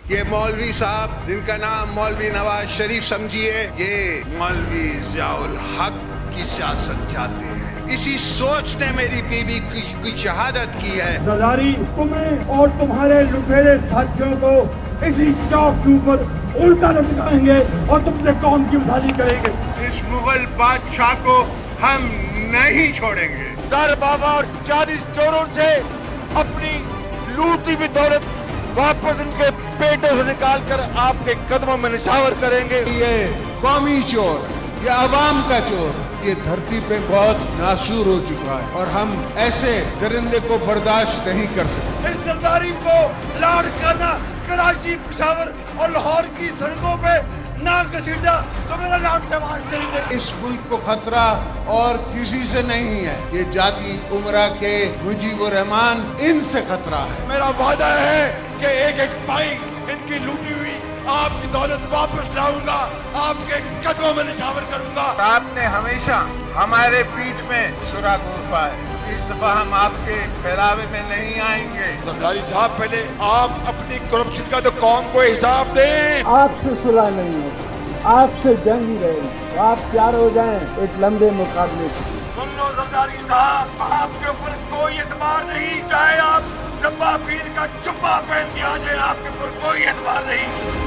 یہ مولوی صاحب جن کا نام مولوی نواز شریف سمجھیے، یہ مولوی ضیاء الحق کی سیاست چاہتے ہیں۔ اسی سوچ نے میری بیوی کی شہادت کی ہے۔ زرداری تمہیں اور تمہارے لٹیرے ساتھیوں کو اسی چوک کے اوپر الٹا لٹکائیں گے اور تم سے قوم کی مثالی کریں گے۔ اس مغل بادشاہ کو ہم نہیں چھوڑیں گے۔ در بابا اور 40 چوروں سے اپنی لوٹی ہوئی دولت واپس ان کے پیٹوں سے نکال کر آپ کے قدموں میں نشاور کریں گے۔ یہ قومی چور، یہ عوام کا چور، یہ دھرتی پہ بہت ناسور ہو چکا ہے اور ہم ایسے درندے کو برداشت نہیں کر سکتے۔ اس زرداری کو لاڑکانہ کراچی، پشاور اور لاہور کی سڑکوں پہ نہ گھسیٹا تو میرا نام شہباز شریف ہے۔ اس ملک کو خطرہ اور کسی سے نہیں ہے، یہ جاتی عمرہ کے مجیب الرحمان ان سے خطرہ ہے۔ میرا وعدہ ہے کہ ایک ایک پائی ان کی لوٹی ہوئی آپ کی دولت واپس لاؤں گا، آپ کے قدموں میں نشاور کروں گا۔ آپ نے ہمیشہ ہمارے پیٹھ میں چھرا گھونپا ہے، اس دفعہ ہم آپ کے پھیلاوے میں نہیں آئیں گے۔ زرداری صاحب پہلے آپ اپنی کرپشن کا تو قوم کو حساب دیں۔ آپ سے صلح نہیں ہوگی، آپ سے جنگ ہی رہے گی۔ آپ تیار ہو جائیں ایک لمبے مقابلے سے۔ سن لو زرداری صاحب، آپ کے اوپر کوئی اعتبار نہیں، چاہے آپ ڈبہ پیر کا جبہ پہن کے آ جائیں، آپ کے اوپر کوئی اعتبار نہیں۔